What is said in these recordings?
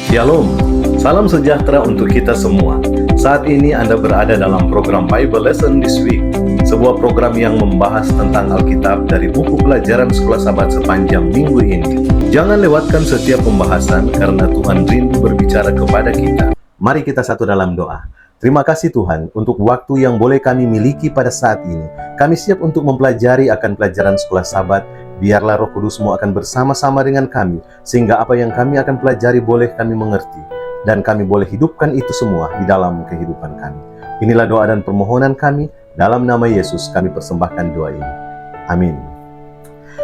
Shalom, salam sejahtera untuk kita semua. Saat ini Anda berada dalam program Bible Lesson This Week, sebuah program yang membahas tentang Alkitab dari buku pelajaran Sekolah Sahabat sepanjang minggu ini. Jangan lewatkan setiap pembahasan karena Tuhan rindu berbicara kepada kita. Mari kita satu dalam doa. Terima kasih Tuhan untuk waktu yang boleh kami miliki pada saat ini. Kami siap untuk mempelajari akan pelajaran Sekolah Sahabat. Biarlah Roh Kudus-Mu akan bersama-sama dengan kami, sehingga apa yang kami akan pelajari boleh kami mengerti, dan kami boleh hidupkan itu semua di dalam kehidupan kami. Inilah doa dan permohonan kami, dalam nama Yesus kami persembahkan doa ini. Amin.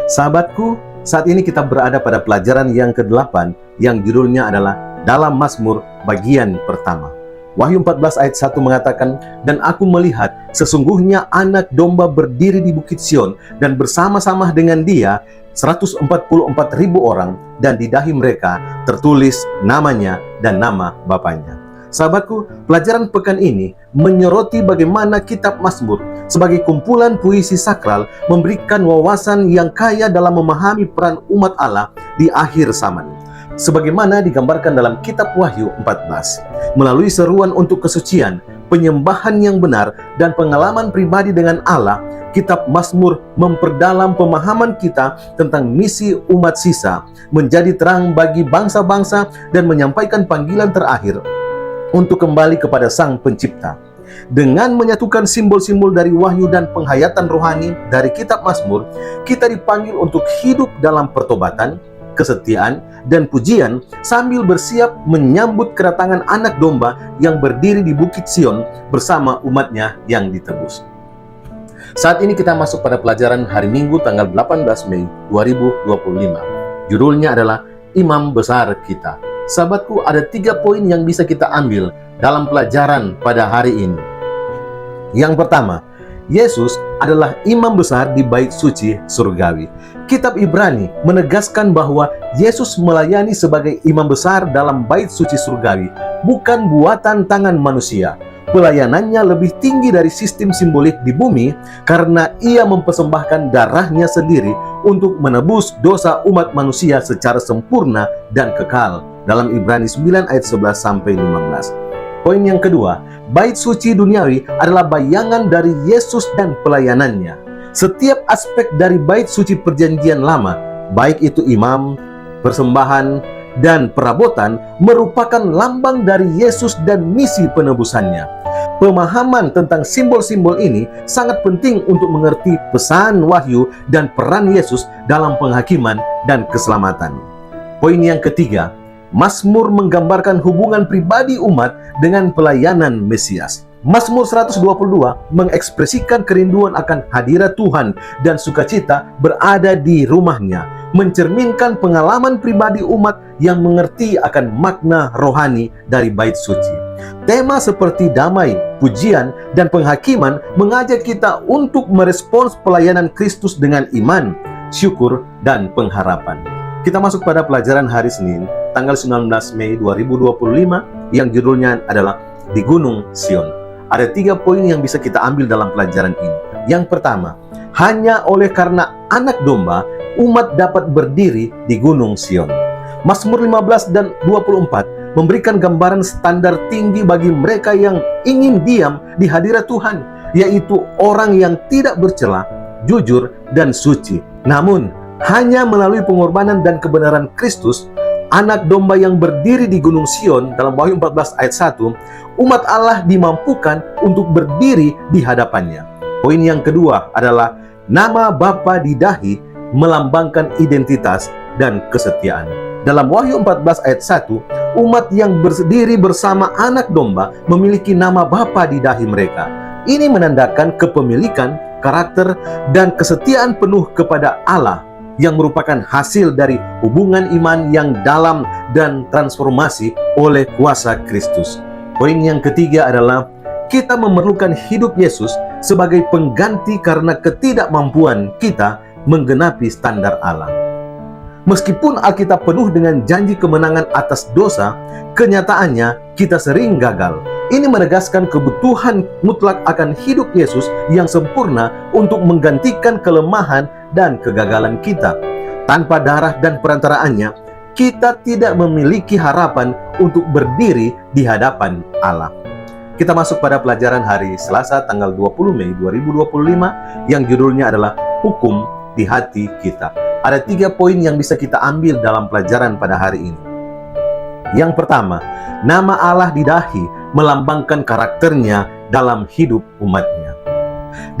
Sahabatku, saat ini kita berada pada pelajaran yang ke-8, yang judulnya adalah Dalam Mazmur bagian pertama. Wahyu 14 ayat 1 mengatakan, "Dan aku melihat sesungguhnya anak domba berdiri di Bukit Sion, dan bersama-sama dengan dia 144.000 orang, dan di dahi mereka tertulis namanya dan nama Bapanya." Sahabatku, pelajaran pekan ini menyoroti bagaimana kitab Mazmur sebagai kumpulan puisi sakral memberikan wawasan yang kaya dalam memahami peran umat Allah di akhir zaman. Sebagaimana digambarkan dalam kitab Wahyu 14, melalui seruan untuk kesucian, penyembahan yang benar, dan pengalaman pribadi dengan Allah, kitab Mazmur memperdalam pemahaman kita tentang misi umat sisa, menjadi terang bagi bangsa-bangsa, dan menyampaikan panggilan terakhir untuk kembali kepada Sang Pencipta. Dengan menyatukan simbol-simbol dari wahyu dan penghayatan rohani dari kitab Mazmur, kita dipanggil untuk hidup dalam pertobatan, kesetiaan, dan pujian sambil bersiap menyambut kedatangan anak domba yang berdiri di Bukit Sion bersama umatnya yang ditebus. Saat ini kita masuk pada pelajaran hari Minggu tanggal 18 Mei 2025. Judulnya adalah Imam Besar Kita. Sahabatku, ada 3 poin yang bisa kita ambil dalam pelajaran pada hari ini. Yang pertama, Yesus adalah imam besar di bait suci surgawi. Kitab Ibrani menegaskan bahwa Yesus melayani sebagai imam besar dalam bait suci surgawi, bukan buatan tangan manusia. Pelayanannya lebih tinggi dari sistem simbolik di bumi karena ia mempersembahkan darahnya sendiri untuk menebus dosa umat manusia secara sempurna dan kekal. Dalam Ibrani 9 ayat 11-15. Poin yang kedua, bait suci duniawi adalah bayangan dari Yesus dan pelayanannya. Setiap aspek dari bait suci perjanjian lama, baik itu imam, persembahan, dan perabotan, merupakan lambang dari Yesus dan misi penebusannya. Pemahaman tentang simbol-simbol ini sangat penting untuk mengerti pesan wahyu dan peran Yesus dalam penghakiman dan keselamatan. Poin yang ketiga, Mazmur menggambarkan hubungan pribadi umat dengan pelayanan Mesias. Mazmur 122 mengekspresikan kerinduan akan hadirat Tuhan dan sukacita berada di rumahnya, mencerminkan pengalaman pribadi umat yang mengerti akan makna rohani dari bait suci. Tema seperti damai, pujian, dan penghakiman mengajak kita untuk merespons pelayanan Kristus dengan iman, syukur, dan pengharapan. Kita masuk pada pelajaran hari Senin, tanggal 19 Mei 2025, yang judulnya adalah Di Gunung Sion. Ada 3 poin yang bisa kita ambil dalam pelajaran ini. Yang pertama, hanya oleh karena anak domba, umat dapat berdiri di Gunung Sion. Mazmur 15 dan 24 memberikan gambaran standar tinggi bagi mereka yang ingin diam di hadirat Tuhan, yaitu orang yang tidak bercela, jujur, dan suci. Namun, hanya melalui pengorbanan dan kebenaran Kristus, anak domba yang berdiri di Gunung Sion dalam Wahyu 14 ayat 1, umat Allah dimampukan untuk berdiri di hadapannya. Poin yang kedua adalah nama Bapa di dahi melambangkan identitas dan kesetiaan. Dalam Wahyu 14 ayat 1, umat yang berdiri bersama anak domba memiliki nama Bapa di dahi mereka. Ini menandakan kepemilikan, karakter, dan kesetiaan penuh kepada Allah, yang merupakan hasil dari hubungan iman yang dalam dan transformasi oleh kuasa Kristus. Poin yang ketiga adalah kita memerlukan hidup Yesus sebagai pengganti karena ketidakmampuan kita menggenapi standar Allah. Meskipun Alkitab penuh dengan janji kemenangan atas dosa, kenyataannya kita sering gagal. Ini menegaskan kebutuhan mutlak akan hidup Yesus yang sempurna untuk menggantikan kelemahan dan kegagalan kita. Tanpa darah dan perantaraannya, kita tidak memiliki harapan untuk berdiri di hadapan Allah. Kita masuk pada pelajaran hari Selasa tanggal 20 Mei 2025 yang judulnya adalah Hukum di Hati Kita. Ada 3 poin yang bisa kita ambil dalam pelajaran pada hari ini. Yang pertama, nama Allah di dahi melambangkan karakternya dalam hidup umatnya.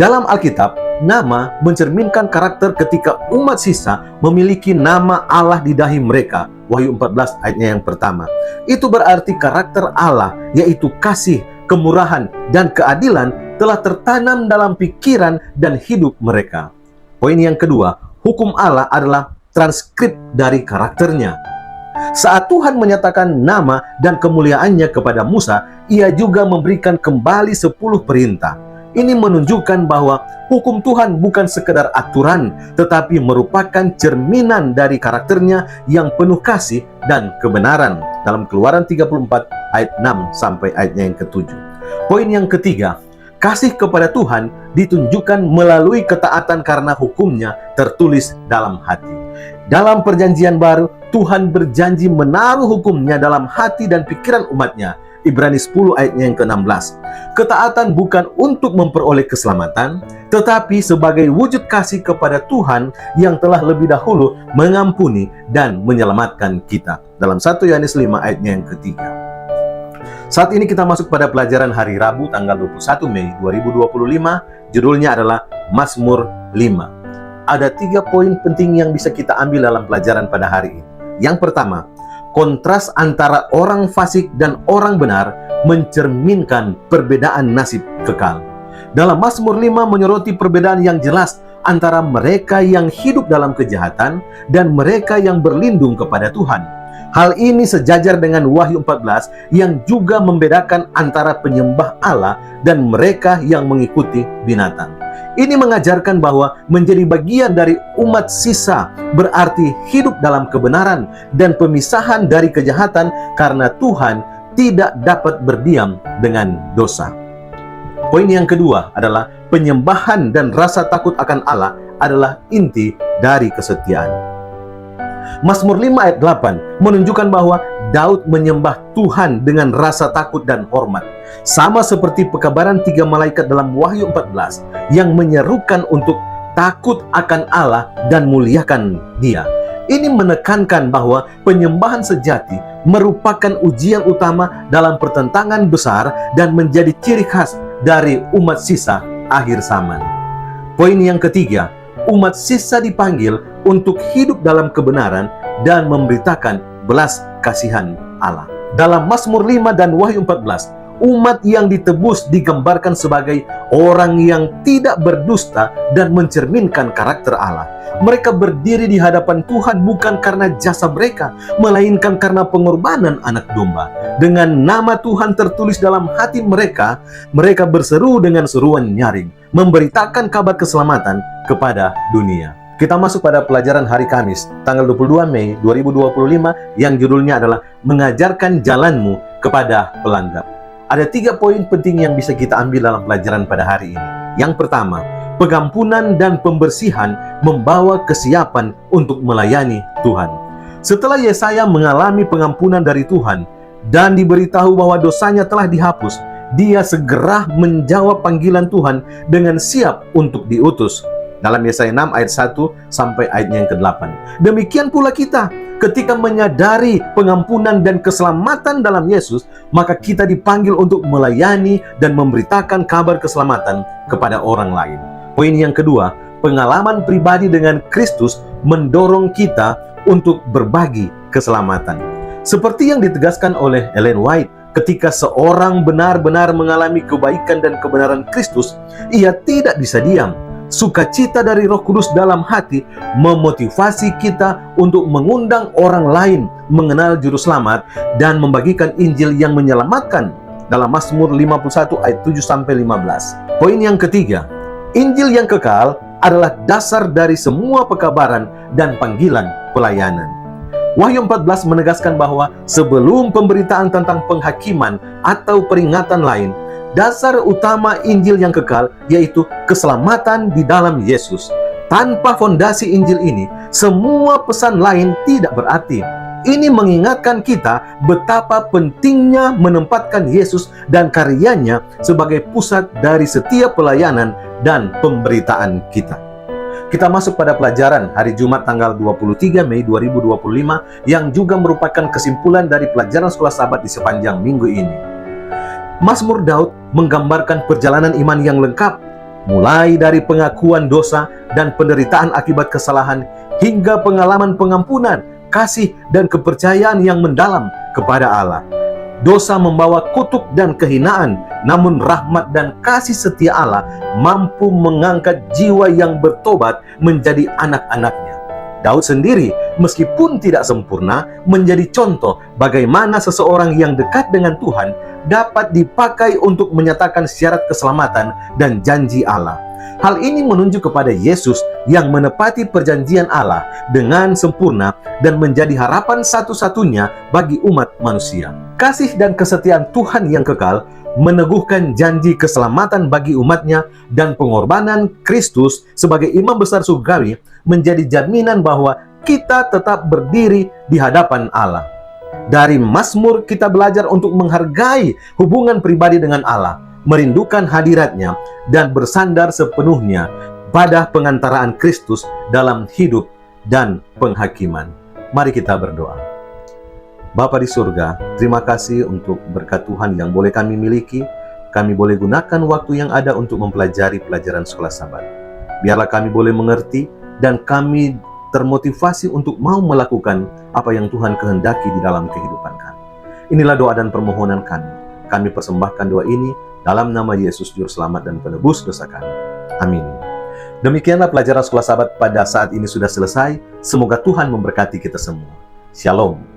Dalam Alkitab, nama mencerminkan karakter ketika umat sisa memiliki nama Allah di dahi mereka. Wahyu 14 ayatnya yang pertama. Itu berarti karakter Allah, yaitu kasih, kemurahan, dan keadilan telah tertanam dalam pikiran dan hidup mereka. Poin yang kedua, hukum Allah adalah transkrip dari karakternya. Saat Tuhan menyatakan nama dan kemuliaannya kepada Musa, Ia juga memberikan kembali 10 perintah. Ini menunjukkan bahwa hukum Tuhan bukan sekedar aturan, tetapi merupakan cerminan dari karakternya yang penuh kasih dan kebenaran. Dalam Keluaran 34 ayat 6 sampai ayatnya yang ke-7. Poin yang ketiga, kasih kepada Tuhan ditunjukkan melalui ketaatan karena hukumnya tertulis dalam hati. Dalam perjanjian baru, Tuhan berjanji menaruh hukumnya dalam hati dan pikiran umatnya. Ibrani 10 ayatnya yang ke-16. Ketaatan bukan untuk memperoleh keselamatan, tetapi sebagai wujud kasih kepada Tuhan yang telah lebih dahulu mengampuni dan menyelamatkan kita. Dalam 1 Yohanes 5 ayatnya yang ketiga. Saat ini kita masuk pada pelajaran hari Rabu tanggal 21 Mei 2025. Judulnya adalah Mazmur 5. Ada 3 poin penting yang bisa kita ambil dalam pelajaran pada hari ini. Yang pertama, kontras antara orang fasik dan orang benar mencerminkan perbedaan nasib kekal. Dalam Mazmur 5 menyoroti perbedaan yang jelas antara mereka yang hidup dalam kejahatan dan mereka yang berlindung kepada Tuhan. Hal ini sejajar dengan Wahyu 14 yang juga membedakan antara penyembah Allah dan mereka yang mengikuti binatang. Ini mengajarkan bahwa menjadi bagian dari umat sisa berarti hidup dalam kebenaran dan pemisahan dari kejahatan karena Tuhan tidak dapat berdiam dengan dosa. Poin yang kedua adalah penyembahan dan rasa takut akan Allah adalah inti dari kesetiaan. Mazmur 5 ayat 8 menunjukkan bahwa Daud menyembah Tuhan dengan rasa takut dan hormat. Sama seperti pekabaran 3 malaikat dalam Wahyu 14 yang menyerukan untuk takut akan Allah dan muliakan Dia. Ini menekankan bahwa penyembahan sejati merupakan ujian utama dalam pertentangan besar dan menjadi ciri khas dari umat sisa akhir zaman. Poin yang ketiga, umat sisa dipanggil untuk hidup dalam kebenaran dan memberitakan belas kasihan Allah. Dalam Mazmur 5 dan Wahyu 14, umat yang ditebus digambarkan sebagai orang yang tidak berdusta dan mencerminkan karakter Allah. Mereka berdiri di hadapan Tuhan bukan karena jasa mereka, melainkan karena pengorbanan anak domba. Dengan nama Tuhan tertulis dalam hati mereka, mereka berseru dengan seruan nyaring, memberitakan kabar keselamatan kepada dunia. Kita masuk pada pelajaran hari Kamis, tanggal 22 Mei 2025, yang judulnya adalah Mengajarkan Jalanmu kepada Pelanggar. Ada 3 poin penting yang bisa kita ambil dalam pelajaran pada hari ini. Yang pertama, pengampunan dan pembersihan membawa kesiapan untuk melayani Tuhan. Setelah Yesaya mengalami pengampunan dari Tuhan dan diberitahu bahwa dosanya telah dihapus, dia segera menjawab panggilan Tuhan dengan siap untuk diutus. Dalam Yesaya 6 ayat 1 sampai ayatnya yang ke-8. Demikian pula kita, ketika menyadari pengampunan dan keselamatan dalam Yesus, maka kita dipanggil untuk melayani dan memberitakan kabar keselamatan kepada orang lain. Poin yang kedua, pengalaman pribadi dengan Kristus mendorong kita untuk berbagi keselamatan. Seperti yang ditegaskan oleh Ellen White, ketika seorang benar-benar mengalami kebaikan dan kebenaran Kristus, ia tidak bisa diam. Sukacita dari Roh Kudus dalam hati memotivasi kita untuk mengundang orang lain mengenal Juru Selamat dan membagikan Injil yang menyelamatkan. Dalam Mazmur 51 ayat 7-15. Poin yang ketiga, Injil yang kekal adalah dasar dari semua pekabaran dan panggilan pelayanan. Wahyu 14 menegaskan bahwa sebelum pemberitaan tentang penghakiman atau peringatan lain, dasar utama Injil yang kekal yaitu keselamatan di dalam Yesus. Tanpa fondasi Injil ini, semua pesan lain tidak berarti. Ini mengingatkan kita betapa pentingnya menempatkan Yesus dan karyanya sebagai pusat dari setiap pelayanan dan pemberitaan kita. Kita masuk pada pelajaran hari Jumat tanggal 23 Mei 2025 yang juga merupakan kesimpulan dari pelajaran sekolah sahabat di sepanjang minggu ini. Mazmur Daud menggambarkan perjalanan iman yang lengkap, mulai dari pengakuan dosa dan penderitaan akibat kesalahan hingga pengalaman pengampunan, kasih dan kepercayaan yang mendalam kepada Allah. Dosa membawa kutuk dan kehinaan, namun rahmat dan kasih setia Allah mampu mengangkat jiwa yang bertobat menjadi anak-anaknya. Daud sendiri, meskipun tidak sempurna, menjadi contoh bagaimana seseorang yang dekat dengan Tuhan dapat dipakai untuk menyatakan syarat keselamatan dan janji Allah. Hal ini menunjuk kepada Yesus yang menepati perjanjian Allah dengan sempurna dan menjadi harapan satu-satunya bagi umat manusia. Kasih dan kesetiaan Tuhan yang kekal meneguhkan janji keselamatan bagi umatnya, dan pengorbanan Kristus sebagai imam besar surgawi menjadi jaminan bahwa kita tetap berdiri di hadapan Allah. Dari Mazmur kita belajar untuk menghargai hubungan pribadi dengan Allah, merindukan hadiratnya, dan bersandar sepenuhnya pada pengantaraan Kristus dalam hidup dan penghakiman. Mari kita berdoa. Bapa di surga, terima kasih untuk berkat Tuhan yang boleh kami miliki. Kami boleh gunakan waktu yang ada untuk mempelajari pelajaran sekolah sahabat. Biarlah kami boleh mengerti dan kami termotivasi untuk mau melakukan apa yang Tuhan kehendaki di dalam kehidupan kami. Inilah doa dan permohonan kami. Kami persembahkan doa ini dalam nama Yesus Juru Selamat dan Penebus dosa kami. Amin. Demikianlah pelajaran sekolah sahabat pada saat ini sudah selesai. Semoga Tuhan memberkati kita semua. Shalom.